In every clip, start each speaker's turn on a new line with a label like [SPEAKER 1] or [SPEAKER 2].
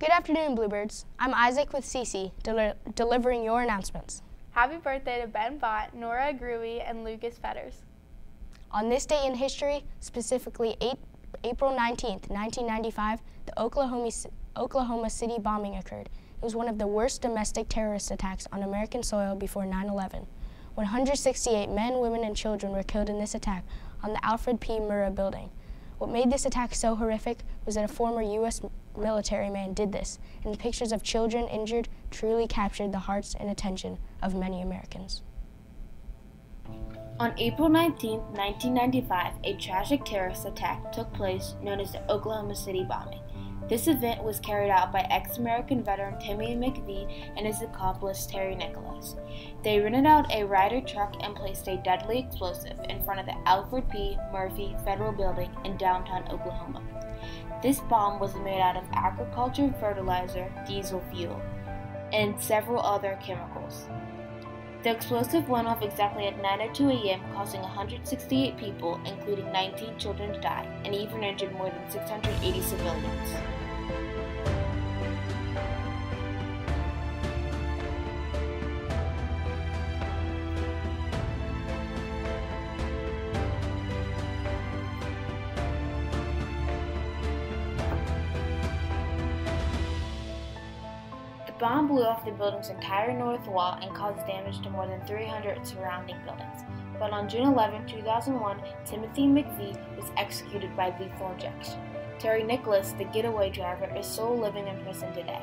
[SPEAKER 1] Good afternoon, Bluebirds. I'm Isaac with Cece, delivering your announcements.
[SPEAKER 2] Happy birthday to Ben Bott, Nora Agrui, and Lucas Fetters.
[SPEAKER 1] On this day in history, specifically April 19th, 1995, the Oklahoma City bombing occurred. It was one of the worst domestic terrorist attacks on American soil before 9/11. 168 men, women, and children were killed in this attack on the Alfred P. Murrah building. What made this attack so horrific was that a former U.S. military man did this, and the pictures of children injured truly captured the hearts and attention of many Americans.
[SPEAKER 3] On April 19, 1995, a tragic terrorist attack took place known as the Oklahoma City bombing. This event was carried out by ex-American veteran Timmy McVeigh and his accomplice Terry Nicholas. They rented out a Ryder truck and placed a deadly explosive in front of the Alfred P. Murphy Federal Building in downtown Oklahoma. This bomb was made out of agriculture fertilizer, diesel fuel, and several other chemicals. The explosive went off exactly at 9:02 a.m., causing 168 people, including 19 children, to die, and even injured more than 680 civilians. The bomb blew off the building's entire north wall and caused damage to more than 300 surrounding buildings. But on June 11, 2001, Timothy McVeigh was executed by lethal injection. Terry Nicholas, the getaway driver, is still living in prison today.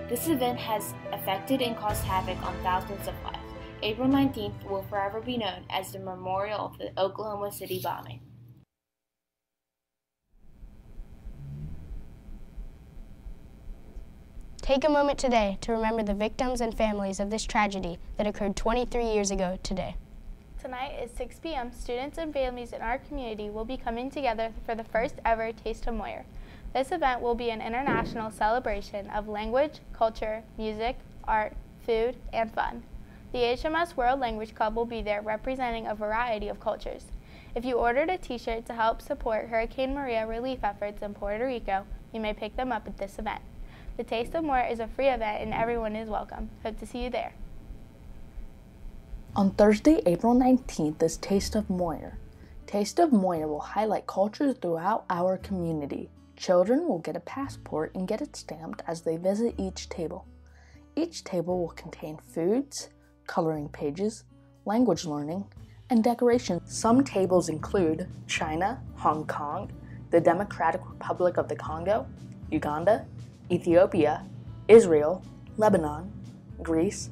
[SPEAKER 3] This event has affected and caused havoc on thousands of lives. April 19th will forever be known as the memorial of the Oklahoma City bombing.
[SPEAKER 1] Take a moment today to remember the victims and families of this tragedy that occurred 23 years ago today.
[SPEAKER 2] Tonight at 6 p.m., students and families in our community will be coming together for the first ever Taste of Moyer. This event will be an international celebration of language, culture, music, art, food, and fun. The HMS World Language Club will be there representing a variety of cultures. If you ordered a t-shirt to help support Hurricane Maria relief efforts in Puerto Rico, you may pick them up at this event. The Taste of Moyer is a free event and everyone is welcome. Hope to see you there.
[SPEAKER 4] On Thursday, April 19th is Taste of Moyer. Taste of Moyer will highlight cultures throughout our community. Children will get a passport and get it stamped as they visit each table. Each table will contain foods, coloring pages, language learning, and decorations. Some tables include China, Hong Kong, the Democratic Republic of the Congo, Uganda, Ethiopia, Israel, Lebanon, Greece,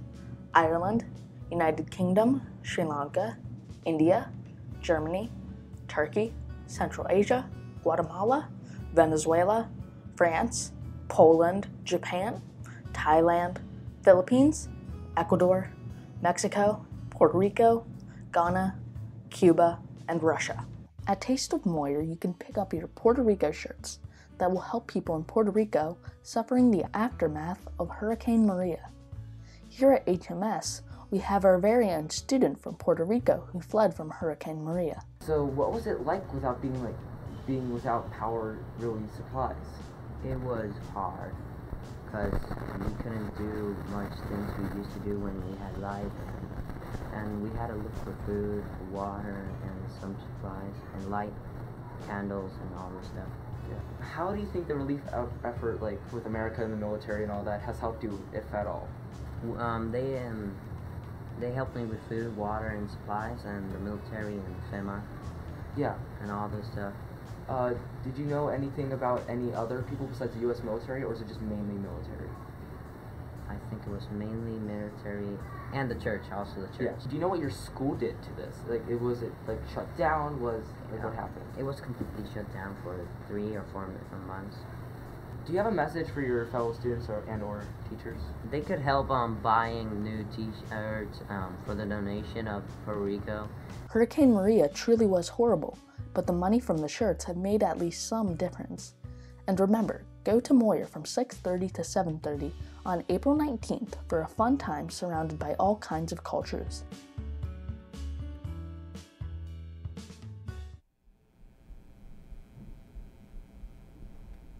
[SPEAKER 4] Ireland, United Kingdom, Sri Lanka, India, Germany, Turkey, Central Asia, Guatemala, Venezuela, France, Poland, Japan, Thailand, Philippines, Ecuador, Mexico, Puerto Rico, Ghana, Cuba, and Russia. At Taste of Moyer, you can pick up your Puerto Rico shirts that will help people in Puerto Rico suffering the aftermath of Hurricane Maria. Here at HMS, we have our very own student from Puerto Rico who fled from Hurricane Maria.
[SPEAKER 5] So what was it like without being without power really supplies?
[SPEAKER 6] It was hard because we couldn't do much things we used to do when we had light, and we had to look for food, water, and some supplies, and light, candles, and all this stuff.
[SPEAKER 5] Yeah. How do you think the relief effort, like with America and the military and all that, has helped you, if at all?
[SPEAKER 6] They helped me with food, water, and supplies, and the military and FEMA.
[SPEAKER 5] Yeah.
[SPEAKER 6] And all this stuff.
[SPEAKER 5] Did you know anything about any other people besides the U.S. military, or is it just mainly military?
[SPEAKER 6] I think it was mainly military and the church, also the church.
[SPEAKER 5] Yeah. Do you know what your school did to this? Was it shut down? What happened?
[SPEAKER 6] It was completely shut down for 3 or 4 months.
[SPEAKER 5] Do you have a message for your fellow students or teachers?
[SPEAKER 6] They could help buying new t-shirts for the donation of Puerto Rico.
[SPEAKER 4] Hurricane Maria truly was horrible, but the money from the shirts have made at least some difference. And remember, go to Moyer from 6:30 to 7:30 on April 19th for a fun time surrounded by all kinds of cultures.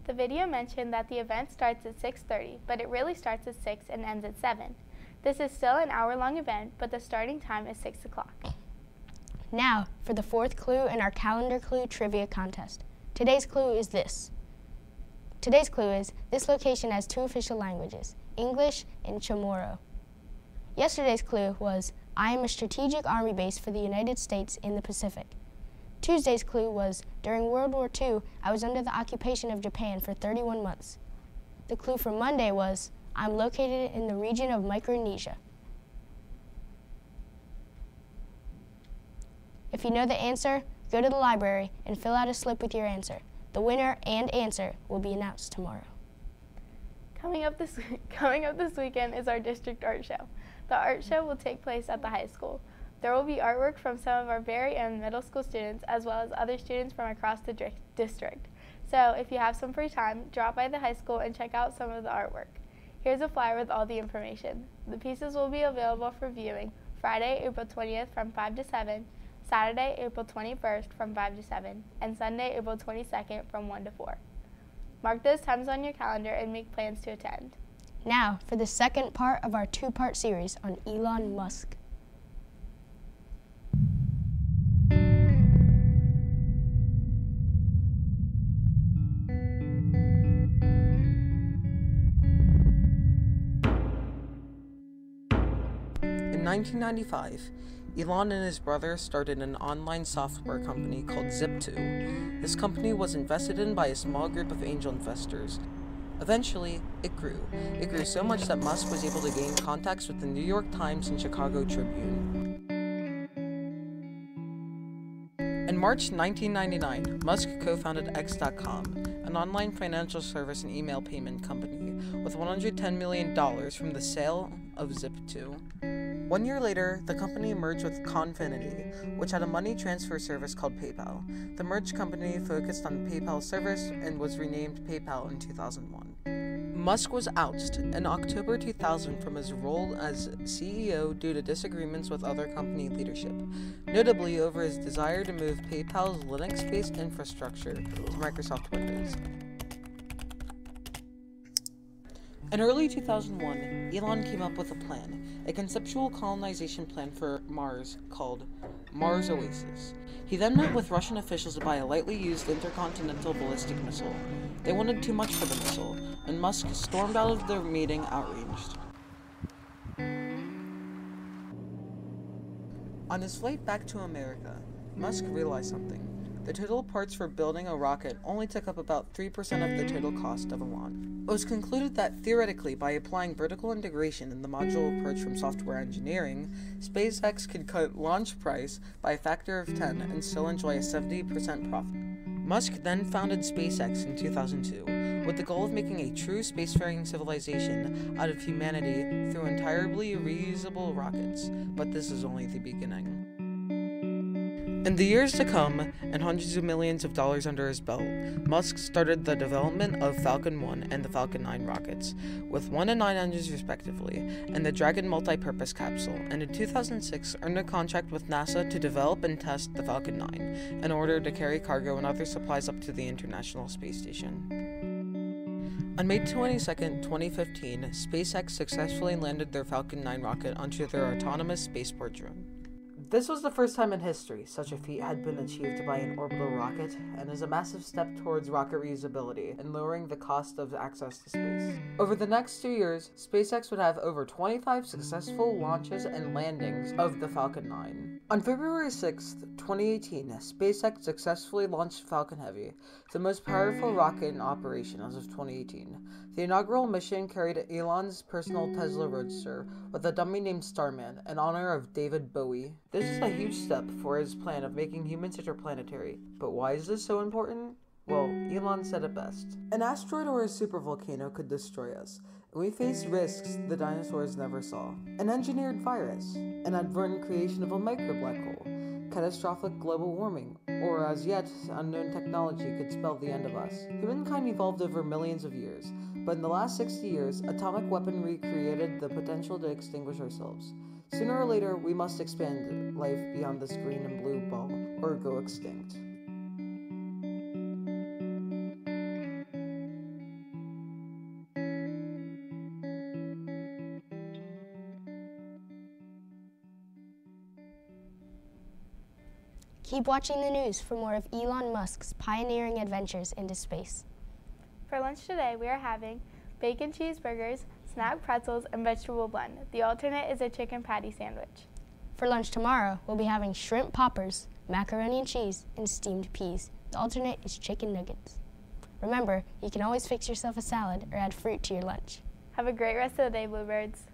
[SPEAKER 2] The The video mentioned that the event starts at 6:30, but it really starts at 6 and ends at 7. This is still an hour-long event, but the starting time is 6 o'clock.
[SPEAKER 1] Now, for the fourth clue in our calendar clue trivia contest. Today's clue is this. Today's clue is, this location has 2 official languages, English and Chamorro. Yesterday's clue was, I am a strategic army base for the United States in the Pacific. Tuesday's clue was, during World War II, I was under the occupation of Japan for 31 months. The clue for Monday was, I'm located in the region of Micronesia. If you know the answer, go to the library and fill out a slip with your answer. The winner and answer will be announced tomorrow.
[SPEAKER 2] Coming up this weekend is our district art show. The art show will take place at the high school. There will be artwork from some of our very own middle school students as well as other students from across the district. So if you have some free time, drop by the high school and check out some of the artwork. Here's a flyer with all the information. The pieces will be available for viewing Friday, April 20th from 5 to 7, Saturday, April 21st from 5 to 7, and Sunday, April 22nd from 1 to 4. Mark those times on your calendar and make plans to attend.
[SPEAKER 1] Now, for the second part of our 2-part series on Elon Musk.
[SPEAKER 7] In 1995, Elon and his brother started an online software company called Zip2. This company was invested in by a small group of angel investors. Eventually, it grew. It grew so much that Musk was able to gain contacts with the New York Times and Chicago Tribune. In March 1999, Musk co-founded X.com, an online financial service and email payment company, with $110 million from the sale of Zip2. 1 year later, the company merged with Confinity, which had a money transfer service called PayPal. The merged company focused on the PayPal service and was renamed PayPal in 2001. Musk was ousted in October 2000 from his role as CEO due to disagreements with other company leadership, notably over his desire to move PayPal's Linux-based infrastructure to Microsoft Windows. In early 2001, Elon came up with a plan, a conceptual colonization plan for Mars called Mars Oasis. He then met with Russian officials to buy a lightly used intercontinental ballistic missile. They wanted too much for the missile, and Musk stormed out of the meeting outraged. On his flight back to America, Musk realized something. The total parts for building a rocket only took up about 3% of the total cost of a launch. It was concluded that, theoretically, by applying vertical integration in the module approach from software engineering, SpaceX could cut launch price by a factor of 10 and still enjoy a 70% profit. Musk then founded SpaceX in 2002, with the goal of making a true spacefaring civilization out of humanity through entirely reusable rockets, but this is only the beginning. In the years to come, and hundreds of millions of dollars under his belt, Musk started the development of Falcon 1 and the Falcon 9 rockets, with 1 and 9 engines respectively, and the Dragon multi-purpose capsule, and in 2006 earned a contract with NASA to develop and test the Falcon 9, in order to carry cargo and other supplies up to the International Space Station. On May 22, 2015, SpaceX successfully landed their Falcon 9 rocket onto their autonomous spaceport drone. This was the first time in history such a feat had been achieved by an orbital rocket, and is a massive step towards rocket reusability and lowering the cost of access to space. Over the next 2 years, SpaceX would have over 25 successful launches and landings of the Falcon 9. On February 6, 2018, SpaceX successfully launched Falcon Heavy, the most powerful rocket in operation as of 2018. The inaugural mission carried Elon's personal Tesla Roadster with a dummy named Starman in honor of David Bowie. This is a huge step for his plan of making humans interplanetary, but why is this so important? Well, Elon said it best. An asteroid or a supervolcano could destroy us, and we face risks the dinosaurs never saw. An engineered virus, an inadvertent creation of a micro-black hole, catastrophic global warming, or as yet unknown technology could spell the end of us. Humankind evolved over millions of years, but in the last 60 years, atomic weaponry created the potential to extinguish ourselves. Sooner or later, we must expand life beyond this green and blue ball, or go extinct.
[SPEAKER 1] Keep watching the news for more of Elon Musk's pioneering adventures into space.
[SPEAKER 2] For lunch today, we are having bacon cheeseburgers, snack pretzels, and vegetable blend. The alternate is a chicken patty sandwich.
[SPEAKER 1] For lunch tomorrow, we'll be having shrimp poppers, macaroni and cheese, and steamed peas. The alternate is chicken nuggets. Remember, you can always fix yourself a salad or add fruit to your lunch.
[SPEAKER 2] Have a great rest of the day, Bluebirds.